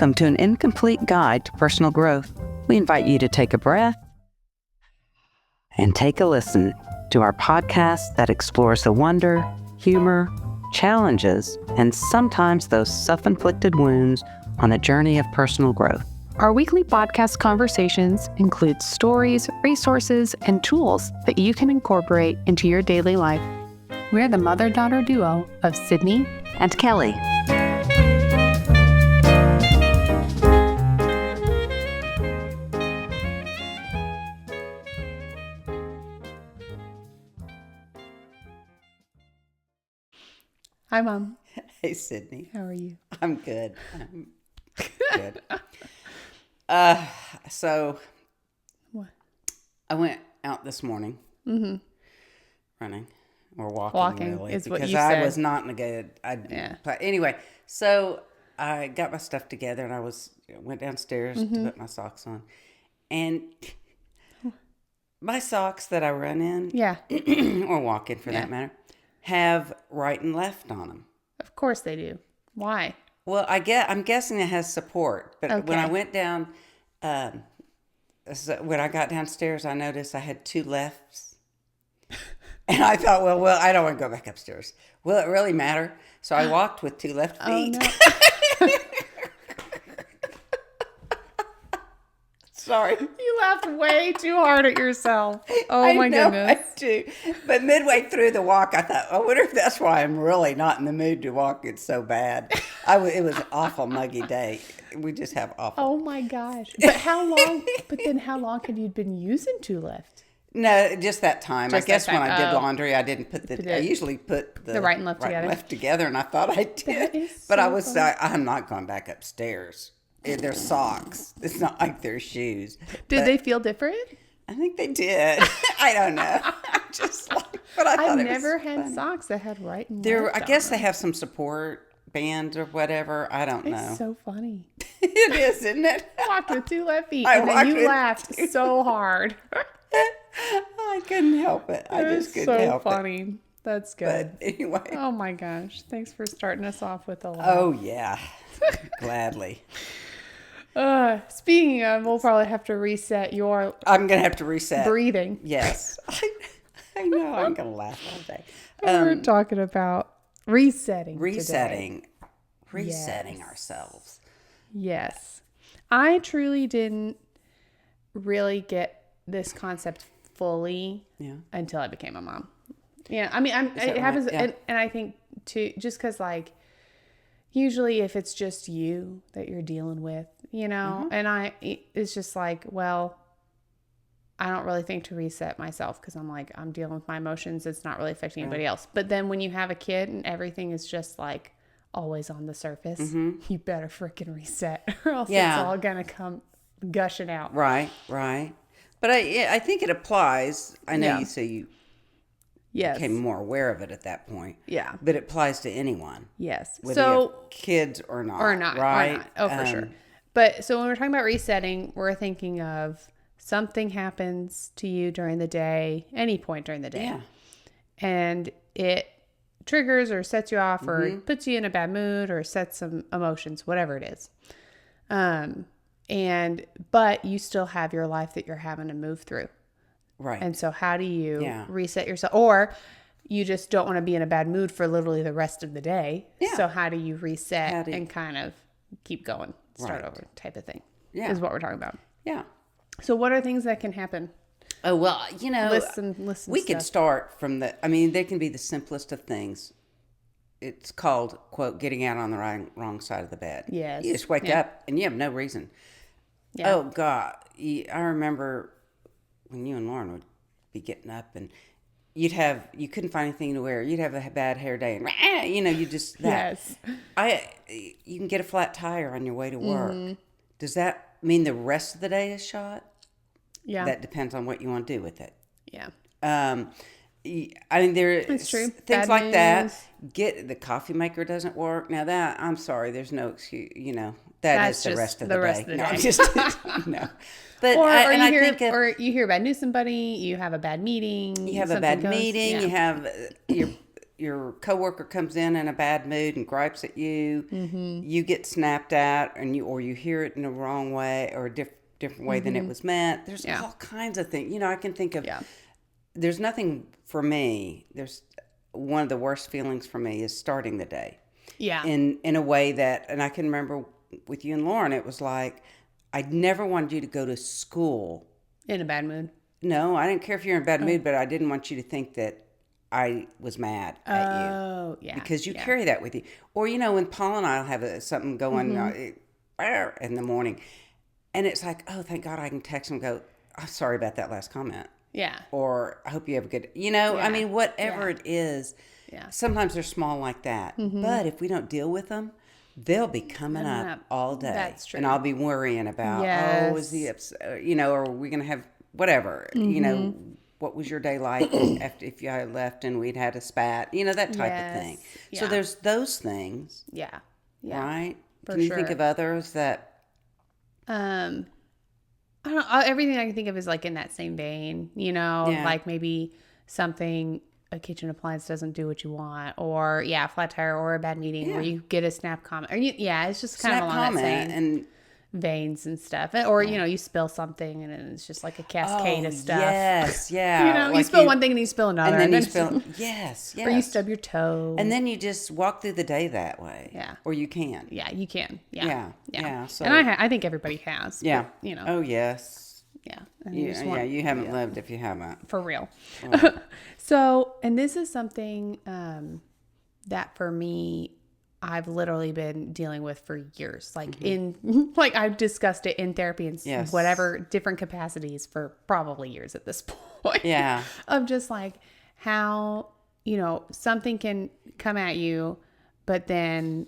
Welcome to an incomplete guide to personal growth. We invite you to take a breath and take a listen to our podcast that explores the wonder, humor, challenges, and sometimes those self-inflicted wounds on a journey of personal growth. Our weekly podcast conversations include stories, resources, and tools that you can incorporate into your daily life. We're the mother-daughter duo of Sydney and Kelly. Hi, Mom. Hey, Sydney. How are you? I'm good. Good. So What? I went out this morning running or walking really, is what because you I said. was not in a good. Anyway, so I got my stuff together and I went downstairs to put my socks on, and my socks that I run in, or walk in for that matter, have right and left on them. Of course they do. Why? Well, I'm guessing it has support, but when I went down, when I got downstairs, I noticed I had two lefts, and I thought, well, I don't want to go back upstairs. Will it really matter? So I walked with two left feet. Oh, no. Sorry. You laughed way too hard at yourself. Oh, my goodness. I do. But midway through the walk, I thought, I wonder if that's why I'm really not in the mood to walk. It's so bad. It was an awful muggy day. We just have awful. Oh, my gosh. But how long had you been using two left? No, just that time. Just I guess that time. when I did laundry, I didn't put I usually put the right and left together, and I thought I did. That is but so I'm not going back upstairs. They're socks. It's not like they're shoes. Did they feel different? I think they did. I don't know. I'm just like, but I thought I've it was never had funny. socks that had right and I left guess on they them. have some support bands or whatever. I don't know. It's so funny. It is, isn't it? I walked with two left feet, I and then walked you with laughed so hard. I couldn't help it. I just couldn't help so funny. That's good. But anyway. Oh my gosh. Thanks for starting us off with a laugh. Oh, yeah. Gladly. Speaking of, we'll probably have to reset your I'm going to have to reset. breathing. Yes. I know. I'm going to laugh all day. We're talking about resetting Resetting Yes. ourselves. Yes. I truly didn't really get this concept fully until I became a mom. Yeah. I mean, it happens. Yeah. And I think too, just cause like, usually if it's just you that you're dealing with, and it's just like, well, I don't really think to reset myself because I'm like, I'm dealing with my emotions. It's not really affecting anybody else. But then when you have a kid and everything is just like always on the surface, you better freaking reset or else it's all going to come gushing out. Right. But I think it applies. I know you say you became more aware of it at that point. Yeah. But it applies to anyone. Yes. Whether you have kids or not. Right? Oh, for sure. But so when we're talking about resetting, we're thinking of something happens to you during the day, any point during the day. Yeah. And it triggers or sets you off or puts you in a bad mood or sets some emotions, whatever it is. But you still have your life that you're having to move through. Right. And so how do you reset yourself? Or you just don't want to be in a bad mood for literally the rest of the day. Yeah. So how do you reset and kind of keep going, start over type of thing is what we're talking about. Yeah. So what are things that can happen? Oh, well, Listen. We could start from they can be the simplest of things. It's called, quote, getting out on the wrong side of the bed. Yes. You just wake up and you have no reason. Yeah. Oh, God. I remember when you and Lauren would be getting up and you couldn't find anything to wear. You'd have a bad hair day and, you just, Yes. You can get a flat tire on your way to work. Does that mean the rest of the day is shot? Yeah. That depends on what you want to do with it. Yeah. I mean, That's true. things Bad like news. that. The coffee maker doesn't work. Now I'm sorry, there's no excuse, that's the rest of the day. No, I'm just, no. But, or you hear a bad news somebody, you have a bad meeting. You have a bad meeting, you have your coworker comes in a bad mood and gripes at you, you get snapped at, or you hear it in the wrong way or a different way than it was meant. There's all kinds of things. I can think of. There's nothing for me. There's one of the worst feelings for me is starting the day. Yeah. In a way that, and I can remember with you and Lauren, it was like I never wanted you to go to school in a bad mood. No, I didn't care if you're in a bad mood, but I didn't want you to think that I was mad at you. Oh, yeah. Because you carry that with you. Or, when Paul and I will have something going in the morning, and it's like, oh, thank God I can text him and go, I'm sorry about that last comment. Yeah. Or I hope you have a good, I mean, whatever it is. Yeah. Sometimes they're small like that. But if we don't deal with them, they'll be coming up all day. That's true. And I'll be worrying about, is he upset? Or are we going to have whatever, what was your day like after if you had left and we'd had a spat, that type of thing. Yeah. So there's those things. Yeah. Right? Can you think of others that... I don't know. Everything I can think of is like in that same vein, like maybe something, a kitchen appliance doesn't do what you want, or flat tire, or a bad meeting where you get a snap comment, or it's just kind of along that same veins and stuff, or you spill something and it's just like a cascade of stuff. Yes, yeah. Like you spill one thing and you spill another, and then you spill. Yes, or you stub your toe, and then you just walk through the day that way. Yeah, or you can. Yeah, you can. Yeah. So, and I think everybody has. Yeah. But, Oh yes. Yeah. You haven't lived if you haven't. For real. Oh. So, and this is something that for me, I've literally been dealing with for years. Like like I've discussed it in therapy in whatever different capacities for probably years at this point. Yeah. Of just like how, something can come at you, but then,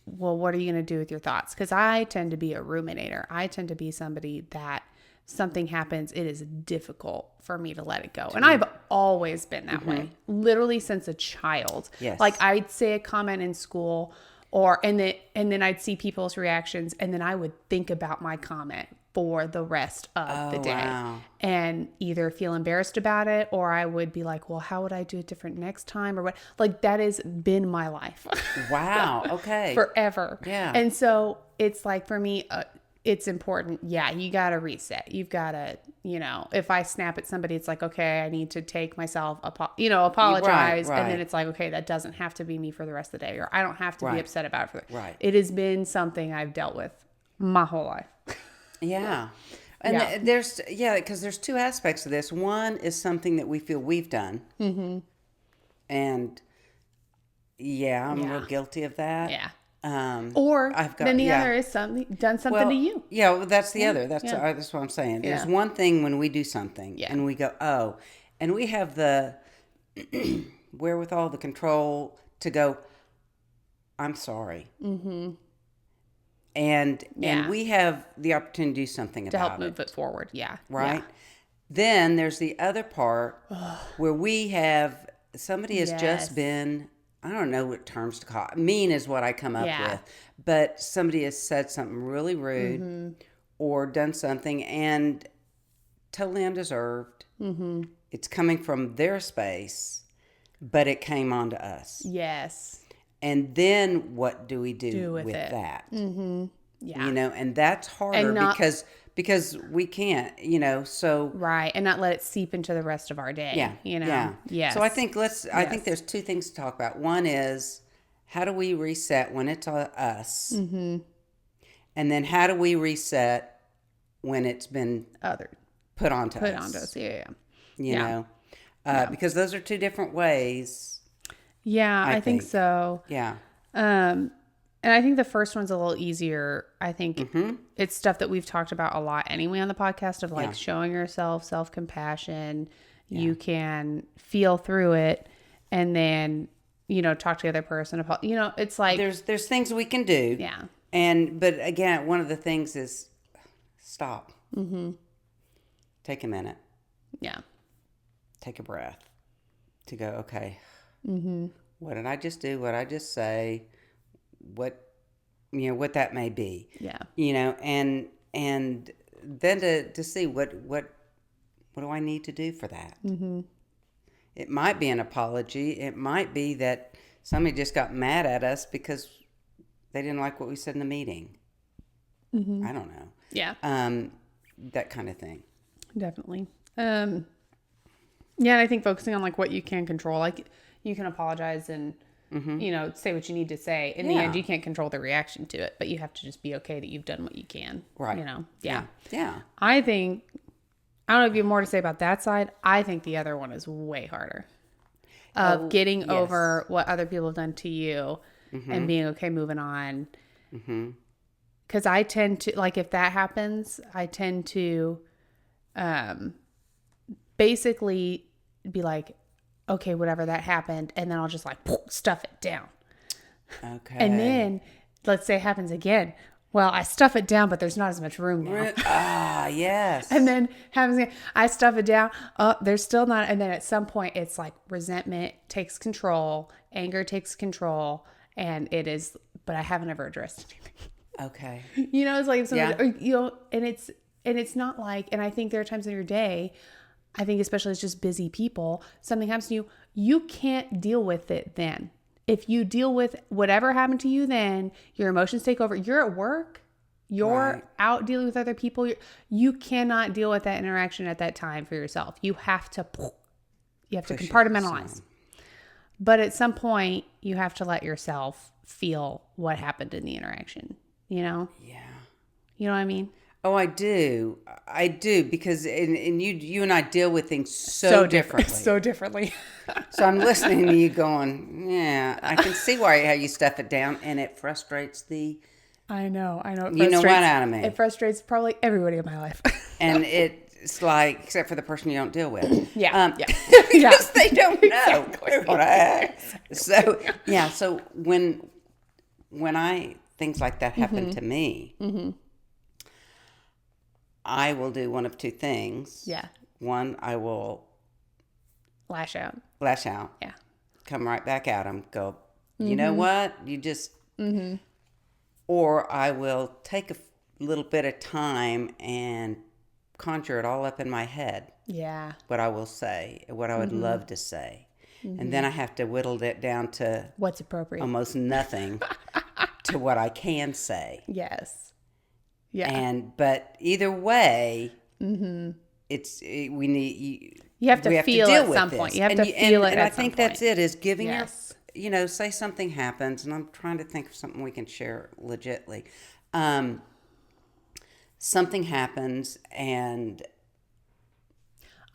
well, what are you going to do with your thoughts? Because I tend to be a ruminator. I tend to be somebody that something happens, it is difficult for me to let it go. And I've always been that way, literally since a child. Yes. Like I'd say a comment in school and then I'd see people's reactions, and then I would think about my comment for the rest of the day and either feel embarrassed about it, or I would be like, well, how would I do it different next time, or what? Like that has been my life. Wow. Okay. Forever. Yeah. And so it's like, for me, it's important. Yeah, you got to reset. You've got to, if I snap at somebody, it's like, okay, I need to take myself, apologize. Right. And then it's like, okay, that doesn't have to be me for the rest of the day, or I don't have to be upset about it. It has been something I've dealt with my whole life. Yeah. And because there's two aspects of this. One is something that we feel we've done. Mm-hmm. And I'm real guilty of that. Yeah. Or then the other is done something to you. Yeah, well, that's the other. That's what I'm saying. Yeah. There's one thing when we do something and we go, oh, and we have the wherewithal, the control to go, I'm sorry. Mm-hmm. And we have the opportunity to do something about it. To help move it forward, Right? Yeah. Then there's the other part where somebody has just been... I don't know what terms to call it. Mean is what I come up with. But somebody has said something really rude or done something and totally undeserved. Mm-hmm. It's coming from their space, but it came onto us. Yes. And then what do we do with that? Mm-hmm. Yeah. And that's harder because we can't, so. Right. And not let it seep into the rest of our day. Yeah. Yeah. Yes. So I think I think there's two things to talk about. One is, how do we reset when it's us? Mm-hmm. And then how do we reset when it's been put onto us? Yeah. You know, because those are two different ways. Yeah, I think so. Yeah. And I think the first one's a little easier. I think it's stuff that we've talked about a lot anyway on the podcast of like showing yourself self-compassion. Yeah. You can feel through it and then, talk to the other person. It's like... There's things we can do. Yeah. But again, one of the things is stop. Mm-hmm. Take a minute. Yeah. Take a breath to go, okay, what did I just do? What did I just say? What that may be, and then to see what do I need to do for that, It might be an apology. It might be that somebody just got mad at us because they didn't like what we said in the meeting. I don't know. Yeah. That kind of thing. Definitely. Yeah, and I think focusing on like what you can control, like you can apologize and say what you need to say. In the end, you can't control the reaction to it, but you have to just be okay that you've done what you can. Right. Yeah. I don't know if you have more to say about that side. I think the other one is way harder of getting over what other people have done to you and being okay moving on. Because I tend to, like, if that happens, I tend to basically be like, okay, whatever, that happened. And then I'll just like stuff it down. Okay. And then let's say it happens again. Well, I stuff it down, but there's not as much room now. Yes. And then happens again. I stuff it down. Oh, there's still not. And then at some point, it's like resentment takes control, anger takes control, and it is. But I haven't ever addressed anything. Okay. It's like and it's not like. And I think there are times in your day, I think especially as just busy people, something happens to you, you can't deal with it then. If you deal with whatever happened to you then, your emotions take over. You're at work. You're out dealing with other people. You cannot deal with that interaction at that time for yourself. You have to compartmentalize. But at some point, you have to let yourself feel what happened in the interaction, Yeah. You know what I mean? Oh, I do. Because and you and I deal with things so differently. So differently. So I'm listening to you going, yeah, I can see how you stuff it down, and it frustrates I know. You know what out of me. It frustrates probably everybody in my life. And it's like, except for the person you don't deal with. Because they don't know what I act. So, so when things like that happen to me, I will do one of two things. Yeah. One, I will lash out. Yeah. Come right back at them. Go, you know what? You just... Or I will take a little bit of time and conjure it all up in my head. Yeah. What I will say, what I would love to say. And then I have to whittle it down to... what's appropriate. Almost nothing to what I can say. Yes. Yeah. But either way, we need... You have to feel at some point. You have to feel it at some point. And I think that's it, is giving say something happens, and I'm trying to think of something we can share legitly. Something happens, and...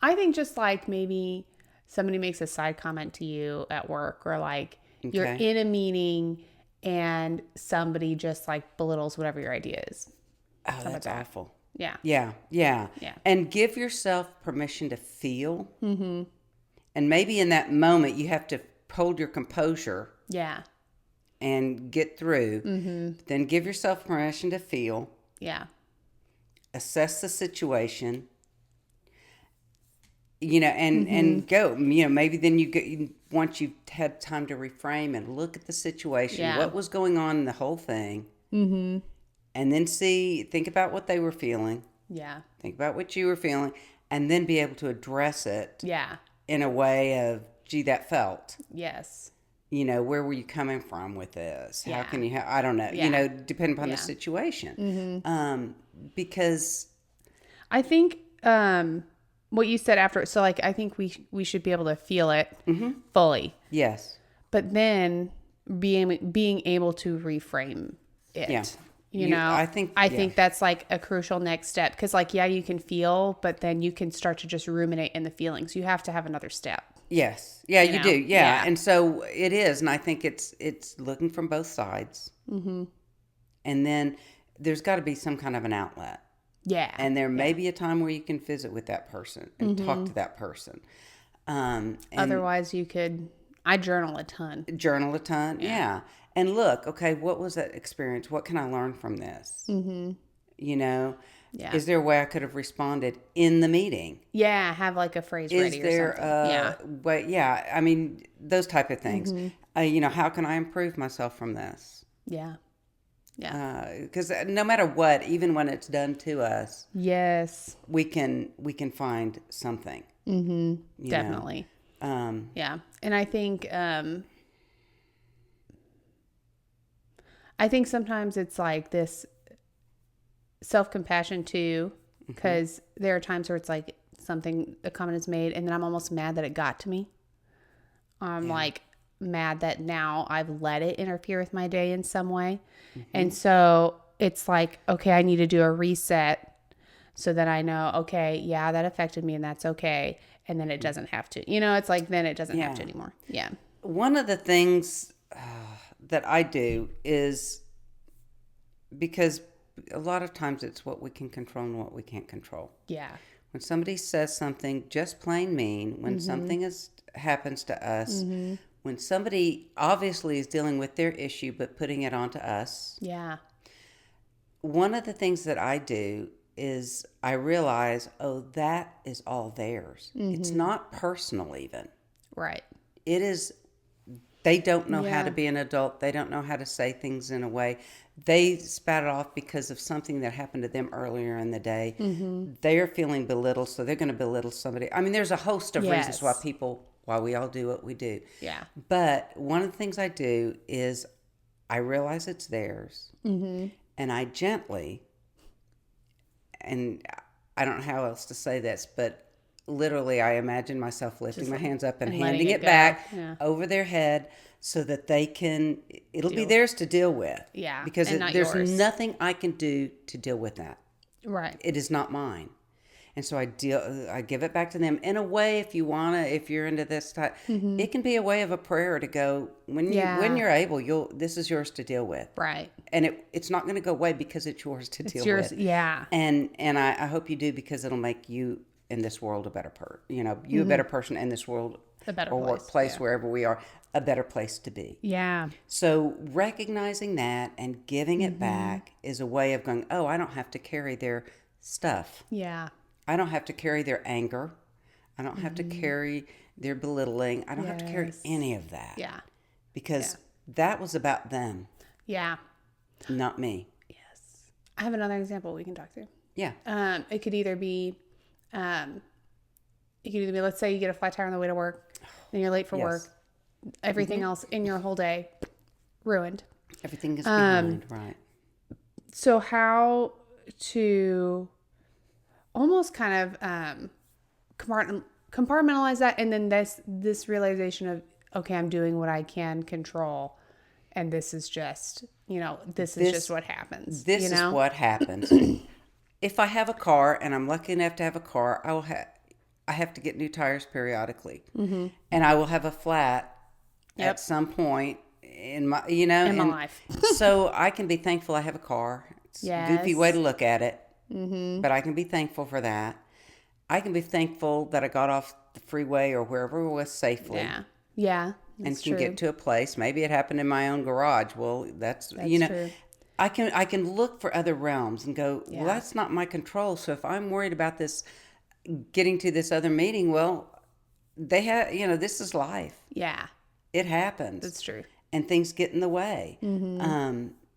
I think just like maybe somebody makes a side comment to you at work, or like you're in a meeting and somebody just like belittles whatever your idea is. Oh, that's awful. Yeah. Yeah. And give yourself permission to feel. And maybe in that moment you have to hold your composure. Yeah. And get through. Then give yourself permission to feel. Yeah. Assess the situation. And go. Maybe then once you've had time to reframe and look at the situation, what was going on in the whole thing. And then think about what they were feeling. Yeah. Think about what you were feeling. And then be able to address it. Yeah. In a way of, gee, that felt. Yes. Where were you coming from with this? Yeah. How can you, I don't know, depending upon the situation. Because. I think what you said after, so like, I think we should be able to feel it fully. Yes. But then being able to reframe it. Yeah. I think that's like a crucial next step, because like, you can feel, but then you can start to just ruminate in the feelings. You have to have another step. Yes. Yeah, you do. Yeah. And so it is. And I think it's looking from both sides. And then there's got to be some kind of an outlet. Yeah. And there may be a time where you can visit with that person and talk to that person. Otherwise I journal a ton. Yeah. And look, okay, what was that experience? What can I learn from this? Is there a way I could have responded in the meeting? Yeah, have like a phrase ready or something. But I mean, those type of things. How can I improve myself from this? Yeah. Yeah. Because no matter what, even when it's done to us, yes, we can find something. Definitely. Yeah. And I think sometimes it's like this self-compassion too, because there are times where it's like a comment is made and then I'm almost mad that it got to me. I'm like mad that now I've let it interfere with my day in some way. And so it's like, okay, I need to do a reset so that I know, okay, yeah, that affected me and that's okay. And then it doesn't have to, it's like, then it doesn't have to anymore. Yeah. One of the things that I do is, because a lot of times it's what we can control and what we can't control. Yeah. When somebody says something just plain mean, when something happens to us, when somebody obviously is dealing with their issue but putting it onto us. Yeah. One of the things that I do is I realize, oh, that is all theirs. It's not personal even. Right. It is, they don't know how to be an adult. They don't know how to say things in a way. They spat it off because of something that happened to them earlier in the day. They're feeling belittled, so they're going to belittle somebody. I mean, there's a host of reasons why we all do what we do. Yeah. But one of the things I do is I realize it's theirs, and I gently, and I don't know how else to say this, but literally I imagine myself lifting my hands up and handing it back over their head so that it'll be theirs to deal with. Yeah. Because there's nothing I can do to deal with that. Right. It is not mine. And so I give it back to them in a way. If you're into this type, it can be a way of a prayer to go when you're able. This is yours to deal with, right? And it's not going to go away because it's yours to deal with. Yeah. And I hope you do, because it'll make you in this world a better person. A better person in this world, a better or place, workplace, wherever we are, a better place to be. Yeah. So recognizing that and giving it back is a way of going, oh, I don't have to carry their stuff. Yeah. I don't have to carry their anger. I don't have to carry their belittling. I don't have to carry any of that. Yeah. Because that was about them. Yeah. Not me. Yes. I have another example we can talk through. Yeah. It could either be, let's say you get a flat tire on the way to work, and you're late for work. Everything else in your whole day ruined. Everything is behind, right. So how to almost kind of compartmentalize that, and then this realization of, okay, I'm doing what I can control, and this is just just what happens. This is what happens. If I have a car and I'm lucky enough to have a car, I have to get new tires periodically, and I will have a flat at some point in my life. So I can be thankful I have a car. It's a goofy way to look at it. But I can be thankful for that. I can be thankful that I got off the freeway or wherever it was safely. Yeah. And can get to a place. Maybe it happened in my own garage. Well, that's true. I can look for other realms and go, well, that's not my control. So if I'm worried about this getting to this other meeting, well, they have, this is life. Yeah. It happens. That's true. And things get in the way.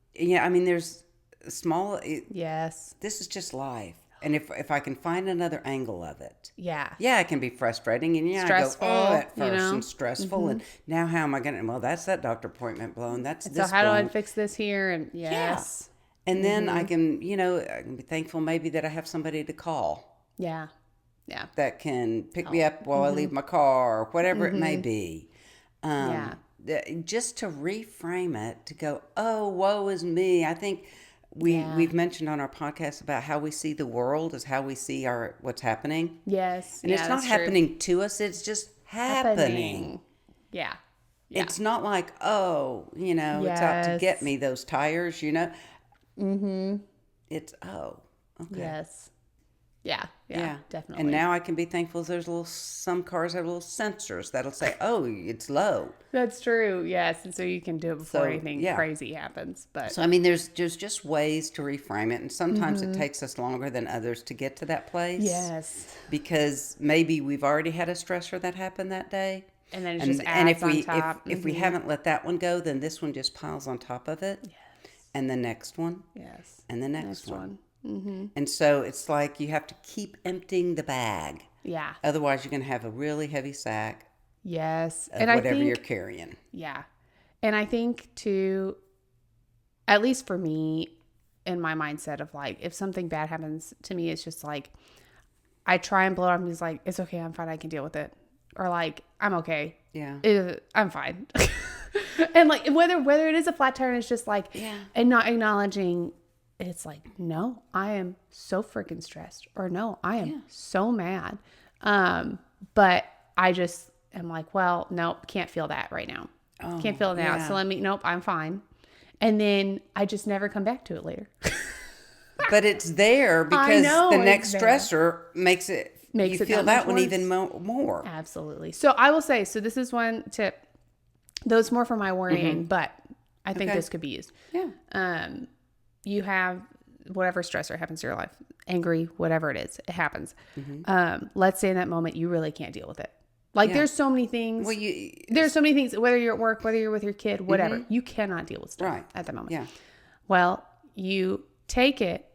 There's small. Yes. This is just life. And if I can find another angle of it. Yeah. Yeah, it can be frustrating. And stressful, I go, at first and stressful. And now how am I going to, well, that's that doctor appointment blown. That's this so how blown. do I fix this here? And yes. Yeah. And then I can, I can be thankful maybe that I have somebody to call. Yeah. Yeah. That can pick me up while I leave my car or whatever it may be. Just to reframe it, to go, oh, woe is me. I think we've mentioned on our podcast about how we see the world as how we see what's happening. Yes. And it's not happening to us. It's just happening. Yeah. It's not like, oh, it's out to get me, those tires, It's, oh, okay. Yes. Yeah, definitely. And now I can be thankful there's some cars have little sensors that'll say, oh, it's low. That's true. Yes. And so you can do it before anything crazy happens. But so, there's just ways to reframe it. And sometimes it takes us longer than others to get to that place. Yes. Because maybe we've already had a stressor that happened that day. And then it just adds on top. If we haven't let that one go, then this one just piles on top of it. Yes. And the next one. Yes. And the next one. And so it's like you have to keep emptying the bag. Yeah. Otherwise, you're going to have a really heavy sack. Yes. of And I whatever think, you're carrying. yeah. And I think too, at least for me, in my mindset of like, if something bad happens to me, it's just like, I try and blow it off and he's like, it's okay, I'm fine, I can deal with it. Or like, I'm okay. Yeah. I'm fine. And like whether it is a flat tire and it's just like, Yeah. and not acknowledging, it's like, no, I am so freaking stressed, or no, I am so mad. But I just am like, well, nope, can't feel that right now. Can't feel it now. yeah. So nope, I'm fine. And then I just never come back to it later. But it's there because know the it's next there. stressor makes you it feel that that much one worse. even more. Absolutely. So I will say, so this is one tip. Though it's more for my worrying, but I think Okay. this could be used. Yeah. You have whatever stressor happens in your life, angry, whatever it is, it happens. Let's say in that moment you really can't deal with it. Like there's so many things. Well, There's so many things, whether you're at work, whether you're with your kid, whatever, you cannot deal with stuff Right. at the moment. Yeah. Well, you take it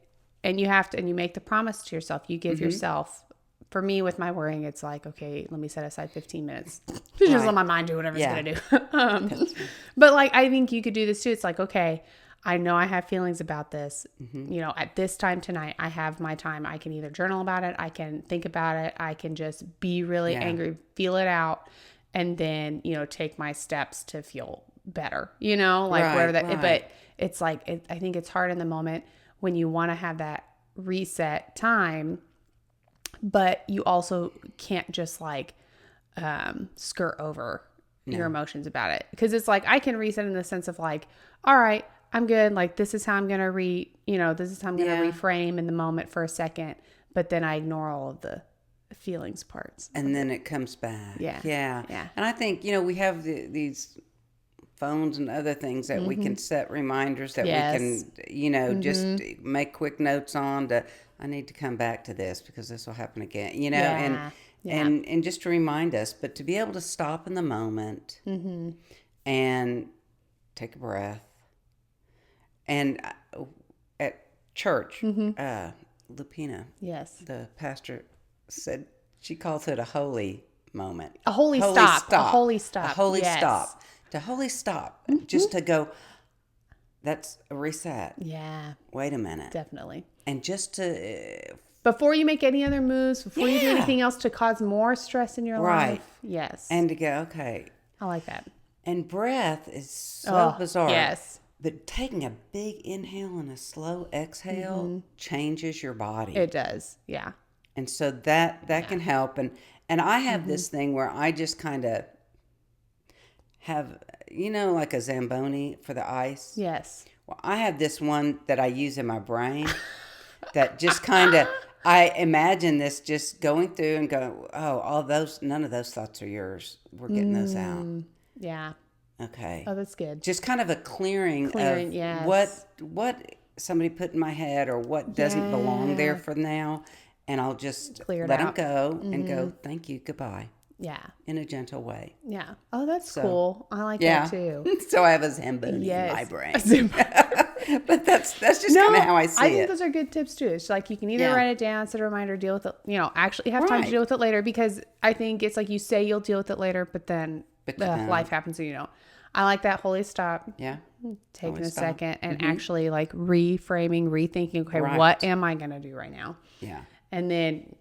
and you have to, and you make the promise to yourself. You give yourself, for me with my worrying, it's like, okay, let me set aside 15 minutes to just let my mind do whatever it's going to do. But like, I think you could do this too. It's like, okay, I know I have feelings about this. You know, at this time tonight, I have my time. I can either journal about it. I can think about it. I can just be really angry, feel it out, and then, you know, take my steps to feel better, you know, like whatever that, but it's like, I think it's hard in the moment when you want to have that reset time, but you also can't just like skirt over your emotions about it. Because it's like, I can reset in the sense of like, all right, I'm good. Like, this is how I'm going to this is how I'm going to reframe in the moment for a second. But then I ignore all of the feelings parts. And then it comes back. Yeah. Yeah. Yeah. And I think, you know, we have these phones and other things that we can set reminders that we can, you know, just make quick notes on to, I need to come back to this because this will happen again, you know, and just to remind us, but to be able to stop in the moment and take a breath. And at church, Lupina, the pastor, said she calls it a holy moment. A holy stop. A holy stop. A holy stop. To holy stop. Just to go, that's a reset. Yeah. Wait a minute. Definitely. And just to... before you make any other moves, before you do anything else to cause more stress in your life. Yes. And to go, okay. I like that. And breath is so bizarre. Yes. But taking a big inhale and a slow exhale changes your body. It does. Yeah. And so that can help. And I have this thing where I just kind of have, you know, like a Zamboni for the ice. Yes. Well, I have this one that I use in my brain that just kind of, I imagine this just going through and go, oh, none of those thoughts are yours. We're getting those out. Yeah. Okay. Oh, that's good. Just kind of a clearing of yes. what somebody put in my head or what doesn't belong there for now. And I'll just let them go and go, thank you, goodbye. Yeah. In a gentle way. Yeah. Oh, that's cool. I like that too. So I have a Zamboni in my brain. But that's just kind of how I see it. I think those are good tips too. It's like you can either write it down, set a reminder, deal with it, you know, actually have time to deal with it later, because I think it's like you say you'll deal with it later, but then life happens and you don't. I like that holy stop. Yeah. Taking a second and actually like reframing, rethinking, okay, what am I going to do right now? Yeah. And then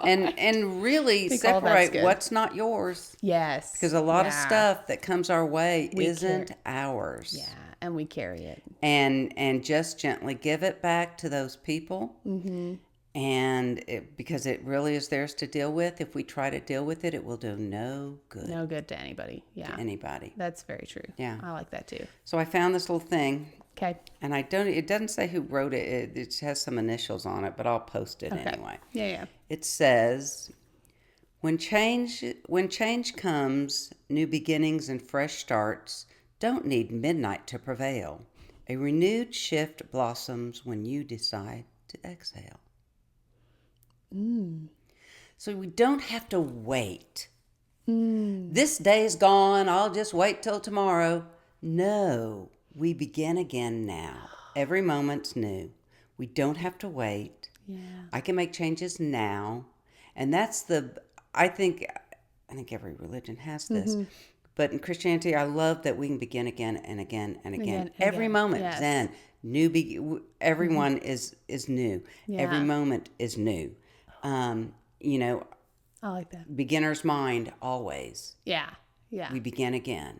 and really separate what's not yours. Yes. Because a lot of stuff that comes our way isn't ours. Yeah. And we carry it. And just gently give it back to those people. And because it really is theirs to deal with. If we try to deal with it, it will do no good. No good to anybody. Yeah. To anybody. That's very true. Yeah. I like that too. So I found this little thing. Okay. And it doesn't say who wrote it. It has some initials on it, but I'll post it anyway. Yeah. It says, when change comes, new beginnings and fresh starts don't need midnight to prevail. A renewed shift blossoms when you decide to exhale. So we don't have to wait. This day's gone. I'll just wait till tomorrow. No, we begin again now. Every moment's new. We don't have to wait. Yeah. I can make changes now. And that's I think, think every religion has this. But in Christianity, I love that we can begin again and again and again. Every moment, yes. Zen, everyone is new. Yeah. Every moment is new. You know, I like that. beginner's mind always. Yeah. Yeah. We begin again.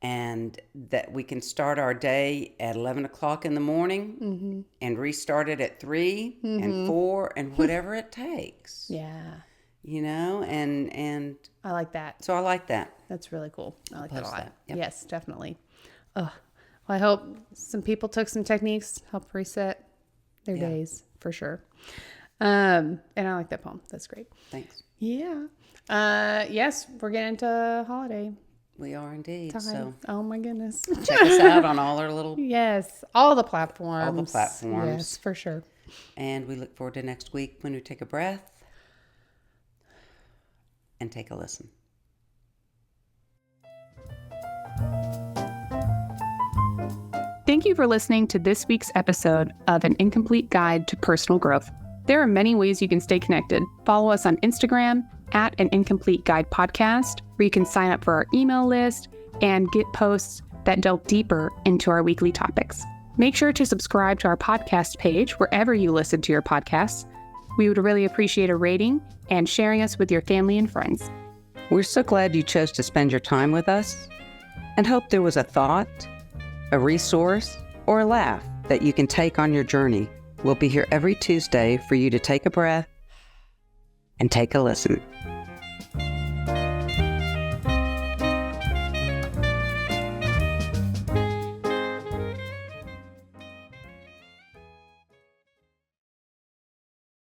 And that we can start our day at 11 o'clock in the morning and restart it at 3 and 4 and whatever it takes. Yeah. You know, and I like that. so I like that. That's really cool. I like that a post lot. that. Yep. Yes, definitely. Well, I hope some people took some techniques, help reset their days for sure. And I like that poem. That's great. Thanks. Yeah. Yes, we're getting into holiday We are indeed. time. So Oh my goodness. check us out on all our little, Yes, all the platforms. All the platforms. Yes, for sure. and we look forward to next week when we take a breath and take a listen. Thank you for listening to this week's episode of An Incomplete Guide to Personal Growth. There are many ways you can stay connected. Follow us on Instagram at An Incomplete Guide Podcast, where you can sign up for our email list and get posts that delve deeper into our weekly topics. Make sure to subscribe to our podcast page wherever you listen to your podcasts. We would really appreciate a rating and sharing us with your family and friends. We're so glad you chose to spend your time with us and hope there was a thought, a resource, or a laugh that you can take on your journey. We'll be here every Tuesday for you to take a breath and take a listen.